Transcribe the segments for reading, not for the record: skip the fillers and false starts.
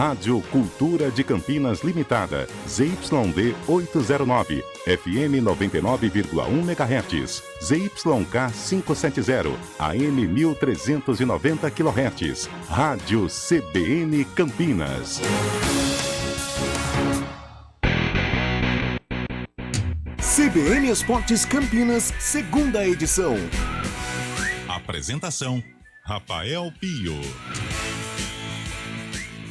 Rádio Cultura de Campinas Limitada, ZYD 809, FM 99,1 MHz, ZYK 570, AM 1390 kHz, Rádio CBN Campinas. CBN Esportes Campinas, segunda edição. Apresentação: Rafael Pio.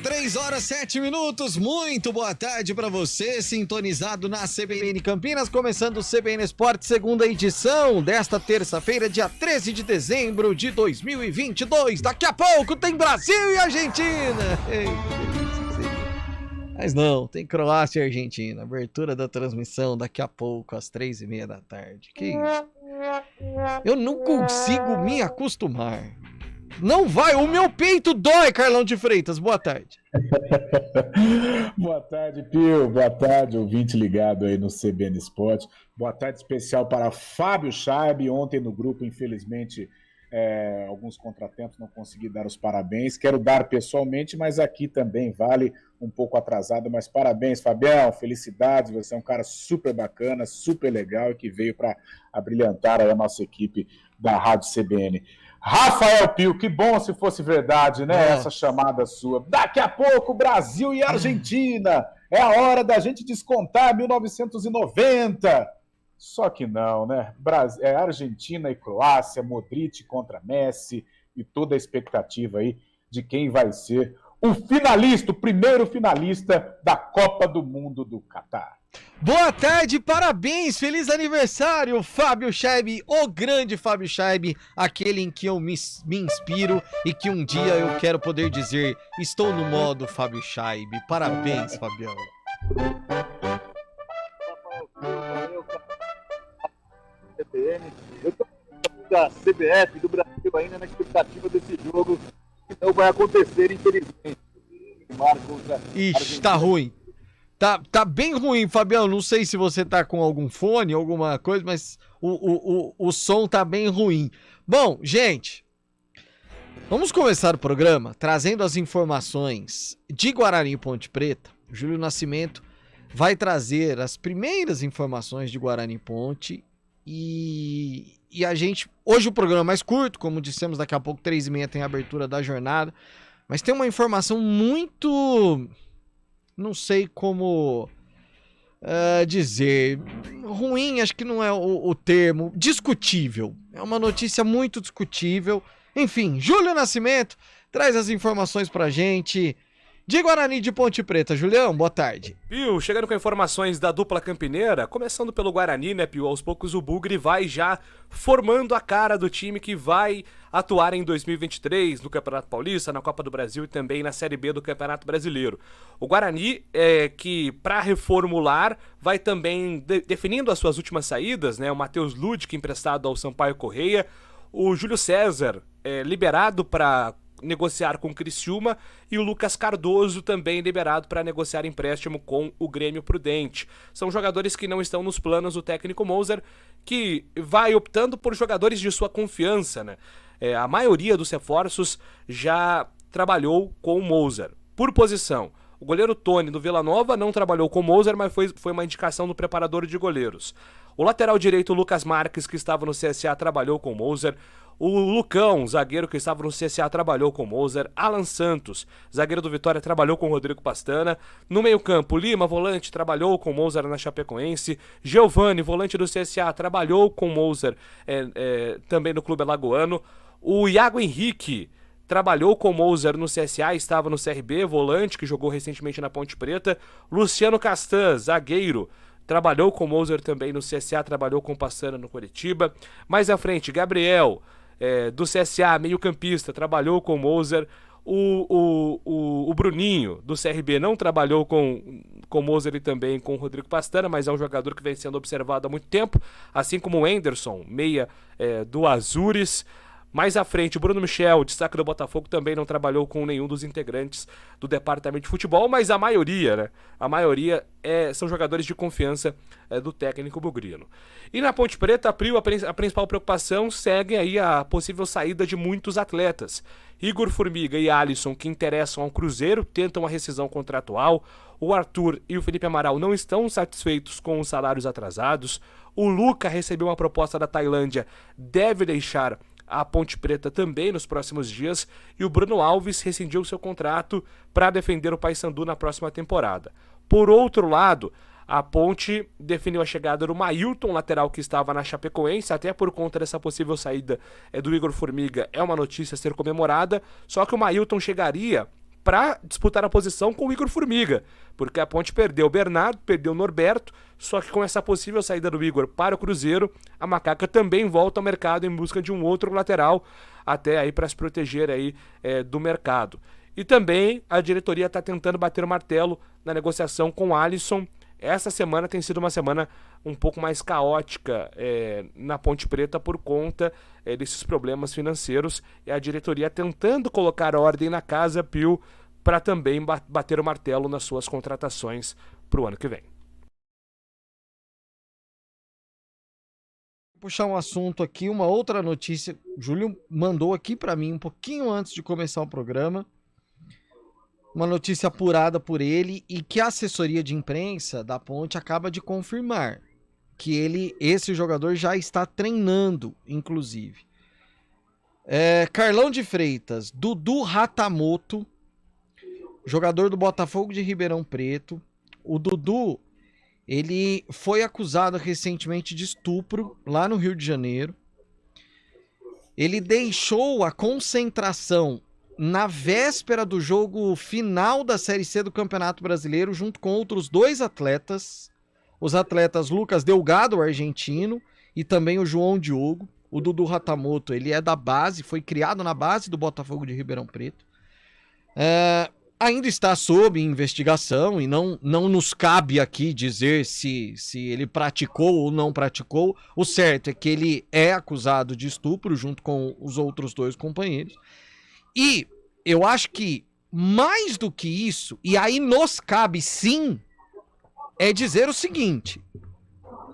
3h07, muito boa tarde para você, sintonizado na CBN Campinas, começando o CBN Esportes, segunda edição desta terça-feira, dia 13 de dezembro de 2022. Daqui a pouco tem Brasil e Argentina. Mas não, tem Croácia e Argentina, abertura da transmissão daqui a pouco, às 3h30 da tarde. Que isso? Eu não consigo me acostumar. Não vai, o meu peito dói, Carlão de Freitas. Boa tarde. Boa tarde, Pio. Boa tarde, ouvinte ligado aí no CBN Esporte. Boa tarde especial para Fábio Chaib. Ontem no grupo, infelizmente, alguns contratempos, não consegui dar os parabéns. Quero dar pessoalmente, mas aqui também vale um pouco atrasado. Mas parabéns, Fabião. Felicidades. Você é um cara super bacana, super legal e que veio para abrilhantar aí a nossa equipe da Rádio CBN. Rafael Pio, que bom se fosse verdade, né? Essa chamada sua. Daqui a pouco, Brasil e Argentina. É a hora da gente descontar 1990. Só que não, né? Argentina e Croácia, Modric contra Messi e toda a expectativa aí de quem vai ser o finalista, o primeiro finalista da Copa do Mundo do Catar. Boa tarde, parabéns, feliz aniversário, Fábio Chaib, o grande Fábio Chaib, aquele em que eu me inspiro e que um dia eu quero poder dizer, estou no modo Fábio Chaib. Parabéns, Fabião. Eu tô da CBF, do Brasil, ainda na expectativa desse jogo, que não vai acontecer, infelizmente. Ixi, tá ruim. Tá bem ruim, Fabião. Não sei se você tá com algum fone, alguma coisa, mas o som tá bem ruim. Bom, gente, vamos começar o programa trazendo as informações de Guarani e Ponte Preta. O Júlio Nascimento vai trazer as primeiras informações de Guarani e Ponte e a gente... Hoje o programa é mais curto, como dissemos, daqui a pouco 3h30 tem a abertura da jornada, mas tem uma informação muito... não sei como dizer, ruim, acho que não é o termo, discutível. É uma notícia muito discutível. Enfim, Júlio Nascimento traz as informações pra gente de Guarani de Ponte Preta. Julião, boa tarde. Pio, chegando com informações da dupla campineira, começando pelo Guarani, né, Pio? Aos poucos o Bugre vai já formando a cara do time que vai atuar em 2023 no Campeonato Paulista, na Copa do Brasil e também na Série B do Campeonato Brasileiro. O Guarani, que para reformular, vai também definindo as suas últimas saídas, né? O Matheus Ludic, emprestado ao Sampaio Correia, o Júlio César, liberado para negociar com o Criciúma, e o Lucas Cardoso também liberado para negociar empréstimo com o Grêmio Prudente. São jogadores que não estão nos planos do técnico Moser, que vai optando por jogadores de sua confiança, né? A maioria dos reforços já trabalhou com o Moser. Por posição, o goleiro Tony do Vila Nova não trabalhou com o Moser, mas foi uma indicação do preparador de goleiros. O lateral direito Lucas Marques, que estava no CSA, trabalhou com o Moser. O Lucão, zagueiro que estava no CSA, trabalhou com o Moser. Alan Santos, zagueiro do Vitória, trabalhou com o Rodrigo Pastana. No meio-campo, Lima, volante, trabalhou com o Moser na Chapecoense. Giovani, volante do CSA, trabalhou com o Moser também no Clube Alagoano. O Iago Henrique trabalhou com o Moser no CSA, estava no CRB, volante, que jogou recentemente na Ponte Preta. Luciano Castan, zagueiro, trabalhou com o Moser também no CSA, trabalhou com o Pastana no Coritiba. Mais à frente, Gabriel, do CSA, meio-campista, trabalhou com o Moser. O Bruninho, do CRB, não trabalhou com o Moser e também com o Rodrigo Pastana, mas é um jogador que vem sendo observado há muito tempo, assim como o Anderson, meia do Azures. Mais à frente, o Bruno Michel, destaque do Botafogo, também não trabalhou com nenhum dos integrantes do departamento de futebol, mas a maioria, né? A maioria são jogadores de confiança do técnico bugrino. E na Ponte Preta, a principal preocupação segue aí a possível saída de muitos atletas. Igor Formiga e Alisson, que interessam ao Cruzeiro, tentam a rescisão contratual. O Arthur e o Felipe Amaral não estão satisfeitos com os salários atrasados. O Luca recebeu uma proposta da Tailândia, deve deixar a Ponte Preta também nos próximos dias, e o Bruno Alves rescindiu seu contrato para defender o Paysandu na próxima temporada. Por outro lado, a Ponte definiu a chegada do Mailton, lateral que estava na Chapecoense, até por conta dessa possível saída do Igor Formiga, é uma notícia a ser comemorada, só que o Mailton chegaria para disputar a posição com o Igor Formiga, porque a Ponte perdeu o Bernardo, perdeu o Norberto, só que com essa possível saída do Igor para o Cruzeiro, a Macaca também volta ao mercado em busca de um outro lateral, até aí para se proteger aí do mercado. E também a diretoria está tentando bater o martelo na negociação com o Alisson. Essa semana tem sido uma semana um pouco mais caótica na Ponte Preta por conta desses problemas financeiros, e a diretoria tentando colocar ordem na casa, Pio, para também bater o martelo nas suas contratações para o ano que vem. Vou puxar um assunto aqui, uma outra notícia. O Júlio mandou aqui para mim um pouquinho antes de começar o programa. Uma notícia apurada por ele e que a assessoria de imprensa da Ponte acaba de confirmar que esse jogador já está treinando, inclusive. Carlão de Freitas, Dudu Ratamoto, jogador do Botafogo de Ribeirão Preto. O Dudu, ele foi acusado recentemente de estupro lá no Rio de Janeiro. Ele deixou a concentração na véspera do jogo final da Série C do Campeonato Brasileiro, junto com outros 2 atletas, os atletas Lucas Delgado, o argentino, e também o João Diogo. O Dudu Ratamoto, ele é da base, foi criado na base do Botafogo de Ribeirão Preto. Ainda está sob investigação e não nos cabe aqui dizer se ele praticou ou não praticou. O certo é que ele é acusado de estupro junto com os outros 2 companheiros. E eu acho que mais do que isso, e aí nos cabe sim, é dizer o seguinte.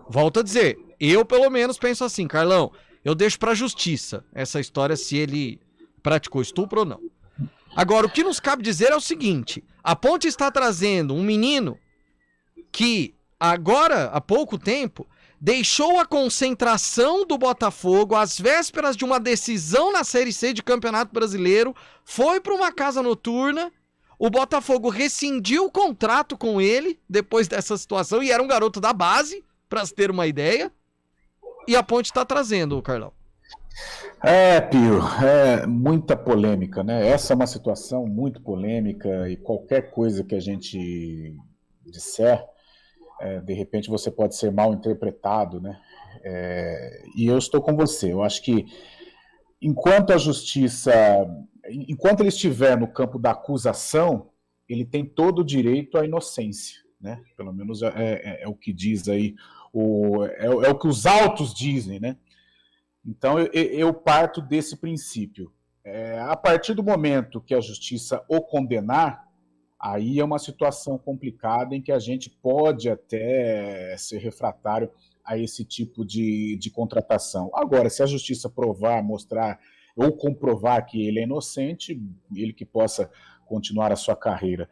Volto a dizer, eu pelo menos penso assim, Carlão, eu deixo pra justiça essa história se ele praticou estupro ou não. Agora, o que nos cabe dizer é o seguinte, a Ponte está trazendo um menino que agora, há pouco tempo, deixou a concentração do Botafogo às vésperas de uma decisão na Série C de Campeonato Brasileiro, foi para uma casa noturna, o Botafogo rescindiu o contrato com ele depois dessa situação, e era um garoto da base, para se ter uma ideia, e a Ponte está trazendo, Carlão. Pio, muita polêmica, né? Essa é uma situação muito polêmica, e qualquer coisa que a gente disser, de repente você pode ser mal interpretado, né? E eu estou com você. Eu acho que enquanto a justiça, enquanto ele estiver no campo da acusação, ele tem todo o direito à inocência, né? Pelo menos é o que diz aí, é o que os autos dizem, né? Então eu parto desse princípio. A partir do momento que a justiça o condenar, aí é uma situação complicada em que a gente pode até ser refratário a esse tipo de contratação. Agora, se a justiça provar, mostrar ou comprovar que ele é inocente, ele que possa continuar a sua carreira.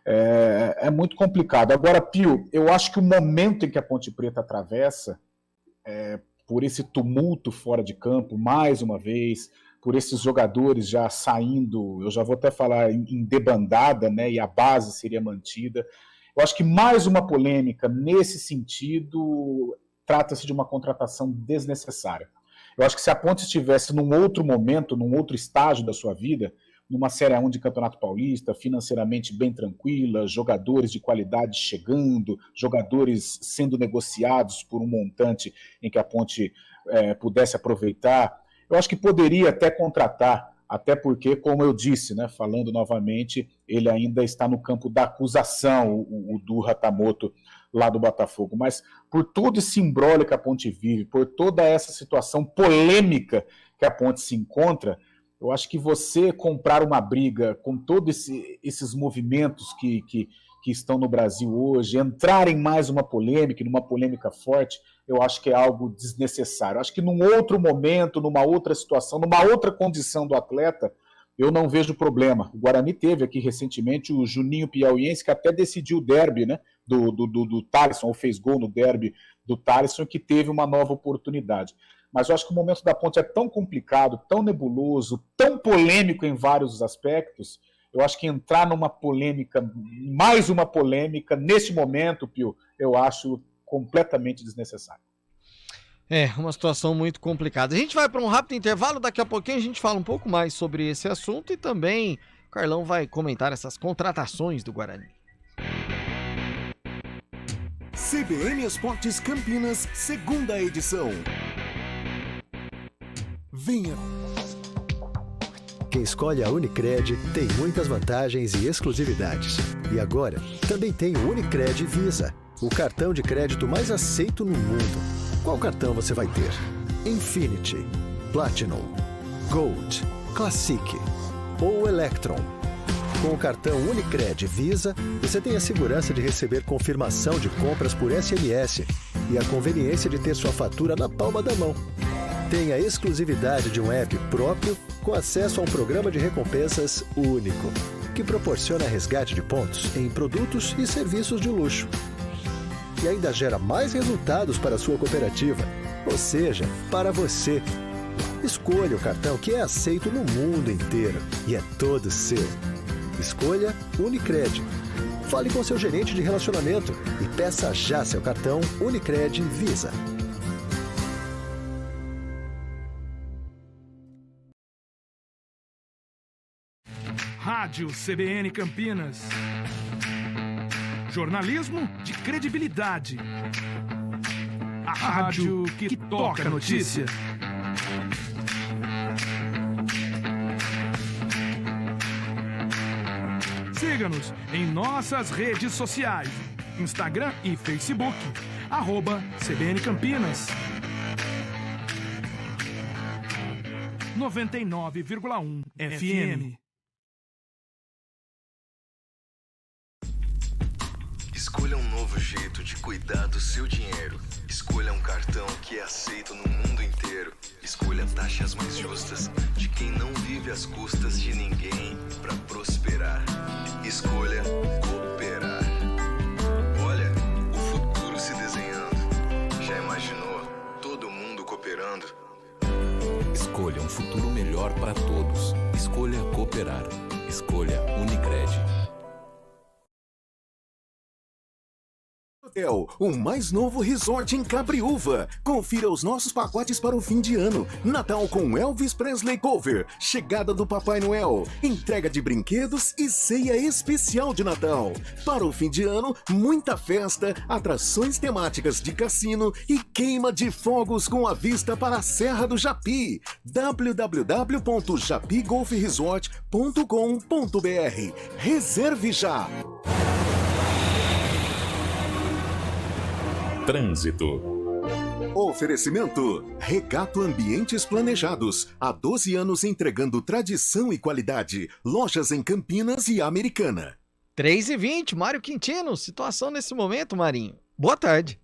É muito complicado. Agora, Pio, eu acho que o momento em que a Ponte Preta atravessa, por esse tumulto fora de campo, mais uma vez, por esses jogadores já saindo, eu já vou até falar em debandada, né, e a base seria mantida. Eu acho que mais uma polêmica nesse sentido, trata-se de uma contratação desnecessária. Eu acho que se a Ponte estivesse num outro momento, num outro estágio da sua vida, numa Série A1 de Campeonato Paulista, financeiramente bem tranquila, jogadores de qualidade chegando, jogadores sendo negociados por um montante em que a Ponte pudesse aproveitar, eu acho que poderia até contratar, até porque, como eu disse, né, falando novamente, ele ainda está no campo da acusação, o Dudu Ratamoto lá do Botafogo. Mas por todo esse imbróglio que a Ponte vive, por toda essa situação polêmica que a Ponte se encontra, eu acho que você comprar uma briga com todos esses movimentos que estão no Brasil hoje, entrar em mais uma polêmica, numa polêmica forte, eu acho que é algo desnecessário. Eu acho que num outro momento, numa outra situação, numa outra condição do atleta, eu não vejo problema. O Guarani teve aqui recentemente o Juninho Piauiense, que até decidiu o derby, né, do Thaleson, ou fez gol no derby do Thaleson, que teve uma nova oportunidade. Mas eu acho que o momento da Ponte é tão complicado, tão nebuloso, tão polêmico em vários aspectos. Eu acho que entrar numa polêmica, mais uma polêmica, nesse momento, Pio, eu acho completamente desnecessário. É, uma situação muito complicada. A gente vai para um rápido intervalo, daqui a pouquinho a gente fala um pouco mais sobre esse assunto e também o Carlão vai comentar essas contratações do Guarani. CBN Esportes Campinas, segunda edição. Venha. Quem escolhe a Unicred tem muitas vantagens e exclusividades. E agora, também tem o Unicred Visa, o cartão de crédito mais aceito no mundo. Qual cartão você vai ter? Infinity, Platinum, Gold, Classic ou Electron? Com o cartão Unicred Visa, você tem a segurança de receber confirmação de compras por SMS e a conveniência de ter sua fatura na palma da mão. Tem a exclusividade de um app próprio com acesso a um programa de recompensas único, que proporciona resgate de pontos em produtos e serviços de luxo. E ainda gera mais resultados para a sua cooperativa, ou seja, para você. Escolha o cartão que é aceito no mundo inteiro e é todo seu. Escolha Unicred. Fale com seu gerente de relacionamento e peça já seu cartão Unicred Visa. Rádio CBN Campinas. Jornalismo de credibilidade. A rádio que toca a notícia. Siga-nos em nossas redes sociais, Instagram e Facebook, @CBN Campinas. 99,1 FM. Escolha um novo jeito de cuidar do seu dinheiro. Escolha um cartão que é aceito no mundo inteiro. Escolha taxas mais justas de quem não vive às custas de ninguém para prosperar. Escolha cooperar. Olha, o futuro se desenhando. Já imaginou todo mundo cooperando? Escolha um futuro melhor para todos. Escolha cooperar. Escolha Unicred. Hotel, o mais novo resort em Cabriúva. Confira os nossos pacotes para o fim de ano. Natal com Elvis Presley Cover, chegada do Papai Noel, entrega de brinquedos e ceia especial de Natal. Para o fim de ano, muita festa, atrações temáticas de cassino e queima de fogos com a vista para a Serra do Japi. www.japigolfresort.com.br. Reserve já! Trânsito. Oferecimento: Regato Ambientes Planejados. Há 12 anos entregando tradição e qualidade. Lojas em Campinas e Americana. 3h20, Mário Quintino. Situação nesse momento, Marinho. Boa tarde.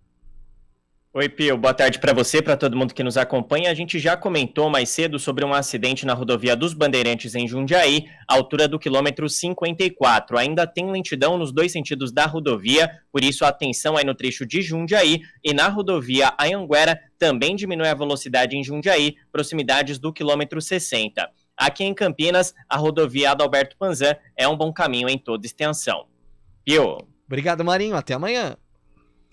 Oi, Pio. Boa tarde para você, para todo mundo que nos acompanha. A gente já comentou mais cedo sobre um acidente na rodovia dos Bandeirantes em Jundiaí, altura do quilômetro 54. Ainda tem lentidão nos dois sentidos da rodovia, por isso atenção aí no trecho de Jundiaí. E na rodovia Anhanguera também diminui a velocidade em Jundiaí, proximidades do quilômetro 60. Aqui em Campinas, a rodovia Adalberto Panzan é um bom caminho em toda extensão. Pio. Obrigado, Marinho. Até amanhã.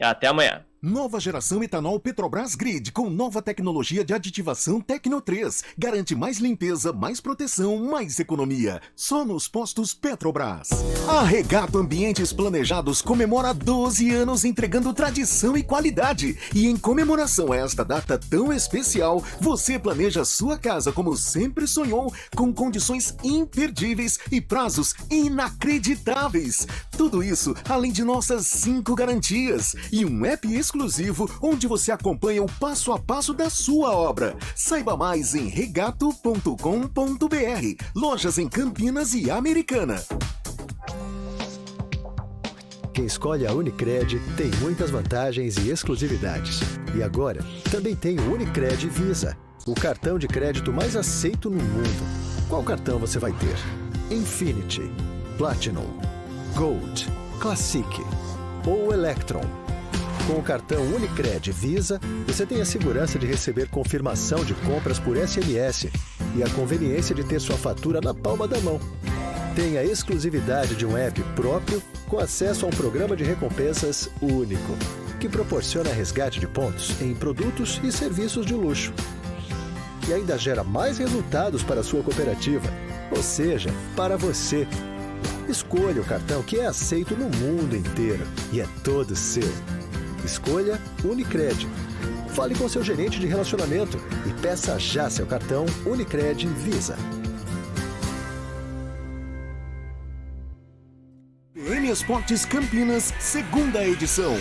Até amanhã. Nova geração etanol Petrobras Grid com nova tecnologia de aditivação Tecno 3. Garante mais limpeza, mais proteção, mais economia. Só nos postos Petrobras. A Regato Ambientes Planejados comemora 12 anos entregando tradição e qualidade. E em comemoração a esta data tão especial, você planeja sua casa como sempre sonhou, com condições imperdíveis e prazos inacreditáveis. Tudo isso além de nossas 5 garantias e um app exclusivo onde você acompanha o passo a passo da sua obra. Saiba mais em regato.com.br. Lojas em Campinas e Americana. Quem escolhe a Unicred tem muitas vantagens e exclusividades. E agora, também tem o Unicred Visa, o cartão de crédito mais aceito no mundo. Qual cartão você vai ter? Infinity, Platinum, Gold, Classic ou Electron? Com o cartão Unicred Visa, você tem a segurança de receber confirmação de compras por SMS e a conveniência de ter sua fatura na palma da mão. Tem a exclusividade de um app próprio com acesso a um programa de recompensas único, que proporciona resgate de pontos em produtos e serviços de luxo. E ainda gera mais resultados para a sua cooperativa, ou seja, para você. Escolha o cartão que é aceito no mundo inteiro e é todo seu. Escolha Unicred. Fale com seu gerente de relacionamento e peça já seu cartão Unicred Visa. CBN Esportes Campinas, segunda edição.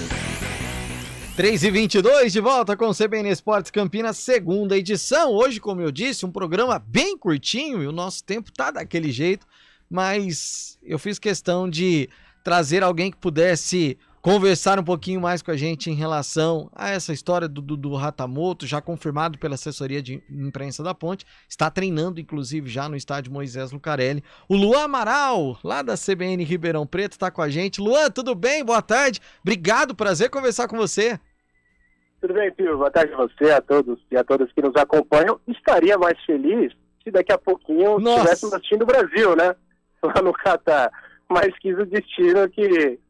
3h22, de volta com o CBN Esportes Campinas, segunda edição. Hoje, como eu disse, um programa bem curtinho e o nosso tempo tá daquele jeito, mas eu fiz questão de trazer alguém que pudesse conversar um pouquinho mais com a gente em relação a essa história do Ratamoto, já confirmado pela assessoria de imprensa da Ponte, está treinando inclusive já no estádio Moisés Lucarelli. O Luan Amaral, lá da CBN Ribeirão Preto, está com a gente. Luan, tudo bem? Boa tarde. Obrigado, prazer conversar com você. Tudo bem, Pio? Boa tarde a você, a todos e a todas que nos acompanham. Estaria mais feliz se daqui a pouquinho estivéssemos assistindo o Brasil, né? Lá no Catar. Mas quis o destino que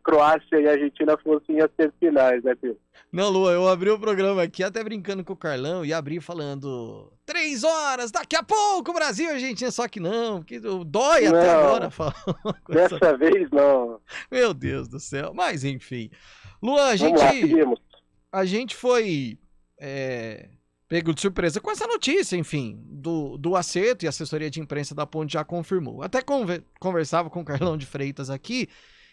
Croácia e Argentina fossem as semifinais, né, Pio? Não, Lua, eu abri o programa aqui até brincando com o Carlão e abri falando 3 horas, daqui a pouco Brasil e Argentina, só que não, porque dói até agora falar uma coisa. Dessa vez não. Meu Deus do céu, mas enfim. Luan, a gente foi pego de surpresa com essa notícia, enfim, do acerto, e a assessoria de imprensa da Ponte já confirmou. Até conversava com o Carlão de Freitas aqui,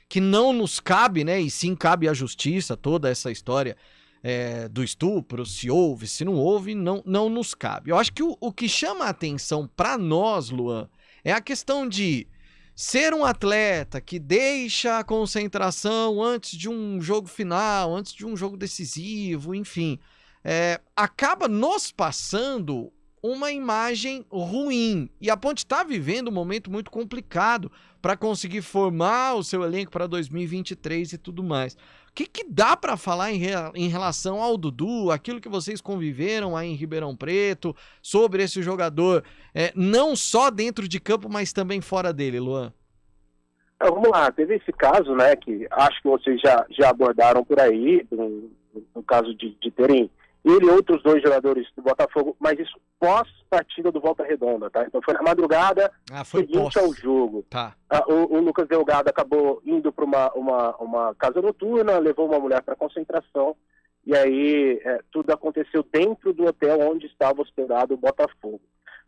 que não nos cabe, né, e sim cabe à justiça toda essa história do estupro, se houve, se não houve, não nos cabe. Eu acho que o que chama a atenção para nós, Luan, é a questão de ser um atleta que deixa a concentração antes de um jogo final, antes de um jogo decisivo, enfim, acaba nos passando uma imagem ruim. E a Ponte está vivendo um momento muito complicado para conseguir formar o seu elenco para 2023 e tudo mais. O que dá para falar em relação ao Dudu, aquilo que vocês conviveram aí em Ribeirão Preto, sobre esse jogador, não só dentro de campo, mas também fora dele, Luan? Vamos lá, teve esse caso, né, que acho que vocês já abordaram por aí, no caso de terem ele e outros 2 jogadores do Botafogo, mas isso pós-partida do Volta Redonda, tá? Então foi na madrugada seguinte ao jogo. Tá. O Lucas Delgado acabou indo para uma casa noturna, levou uma mulher para concentração, e aí tudo aconteceu dentro do hotel onde estava hospedado o Botafogo.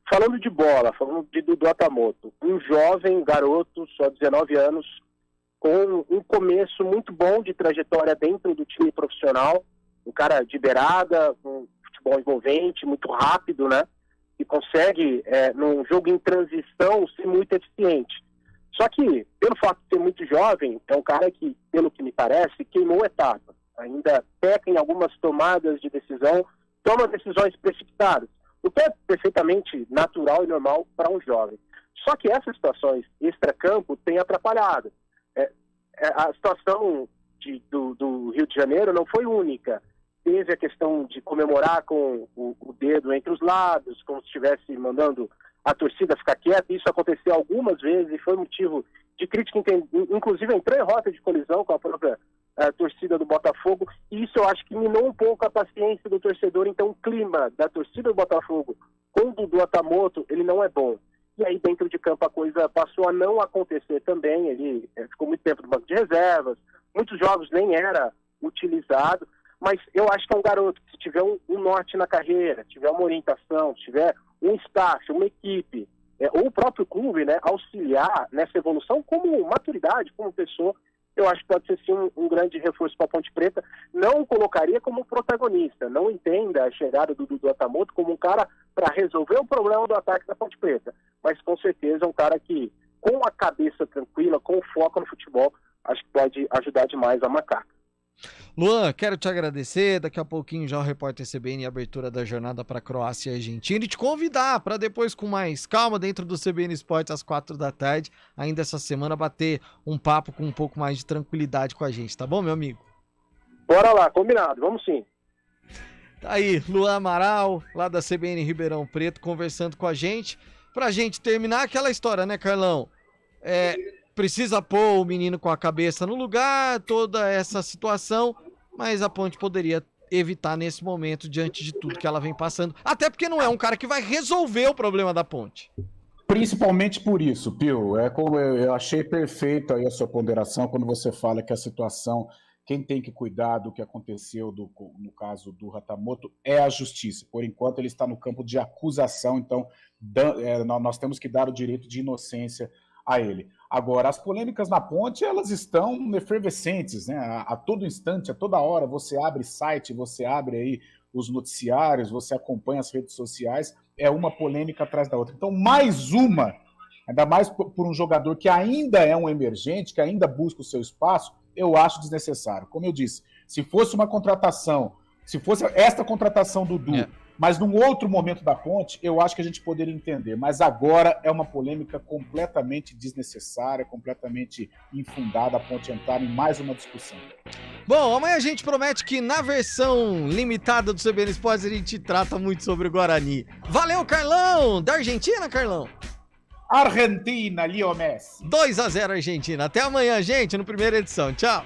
Falando de bola, falando de Dudu Ratamoto, um jovem garoto, só 19 anos, com um começo muito bom de trajetória dentro do time profissional, um cara de beirada, com futebol envolvente, muito rápido, né? E consegue, num jogo em transição, ser muito eficiente. Só que, pelo fato de ser muito jovem, é um cara que, pelo que me parece, queimou etapas. Ainda peca em algumas tomadas de decisão, toma decisões precipitadas, o que é perfeitamente natural e normal para um jovem. Só que essas situações extracampo têm atrapalhado. A situação do Rio de Janeiro não foi única. Teve a questão de comemorar com o dedo entre os lábios, como se estivesse mandando a torcida ficar quieta. Isso aconteceu algumas vezes e foi motivo de crítica, inclusive entrou em rota de colisão com a própria torcida do Botafogo, e isso eu acho que minou um pouco a paciência do torcedor. Então o clima da torcida do Botafogo com o Dudu Ratamoto, ele não é bom. E aí dentro de campo a coisa passou a não acontecer também. Ele ficou muito tempo no banco de reservas, muitos jogos nem era utilizado. Mas eu acho que é um garoto que, se tiver um norte na carreira, tiver uma orientação, tiver um staff, uma equipe, ou o próprio clube, né, auxiliar nessa evolução como maturidade, como pessoa, eu acho que pode ser sim um grande reforço para a Ponte Preta. Não o colocaria como protagonista, não entenda a chegada do Dudu Atamoto como um cara para resolver o problema do ataque da Ponte Preta, mas com certeza é um cara que, com a cabeça tranquila, com foco no futebol, acho que pode ajudar demais a Macaca. Luan, quero te agradecer. Daqui a pouquinho já o Repórter CBN e a abertura da jornada para Croácia e Argentina, e te convidar para depois, com mais calma, dentro do CBN Esportes às 4 da tarde, ainda essa semana, bater um papo com um pouco mais de tranquilidade com a gente, tá bom, meu amigo? Bora lá, combinado, vamos sim. Tá aí, Luan Amaral, lá da CBN Ribeirão Preto, conversando com a gente, pra gente terminar aquela história, né, Carlão? Precisa pôr o menino com a cabeça no lugar, toda essa situação, mas a Ponte poderia evitar nesse momento, diante de tudo que ela vem passando, até porque não é um cara que vai resolver o problema da Ponte. Principalmente por isso, Pio, como eu achei perfeito aí a sua ponderação quando você fala que a situação, quem tem que cuidar do que aconteceu no caso do Ratamoto é a justiça. Por enquanto ele está no campo de acusação, então nós temos que dar o direito de inocência a ele. Agora, as polêmicas na Ponte, elas estão efervescentes, né? A todo instante, a toda hora, você abre site, você abre aí os noticiários, você acompanha as redes sociais, é uma polêmica atrás da outra. Então, mais uma, ainda mais por um jogador que ainda é um emergente, que ainda busca o seu espaço, eu acho desnecessário. Como eu disse, se fosse uma contratação, se fosse esta contratação do Dudu, mas num outro momento da Ponte, eu acho que a gente poderia entender. Mas agora é uma polêmica completamente desnecessária, completamente infundada, a Ponte entrar em mais uma discussão. Bom, amanhã a gente promete que na versão limitada do CBN Esportes a gente trata muito sobre o Guarani. Valeu, Carlão! Da Argentina, Carlão? Argentina, Leo Messi. 2-0 Argentina. Até amanhã, gente, no primeira edição. Tchau!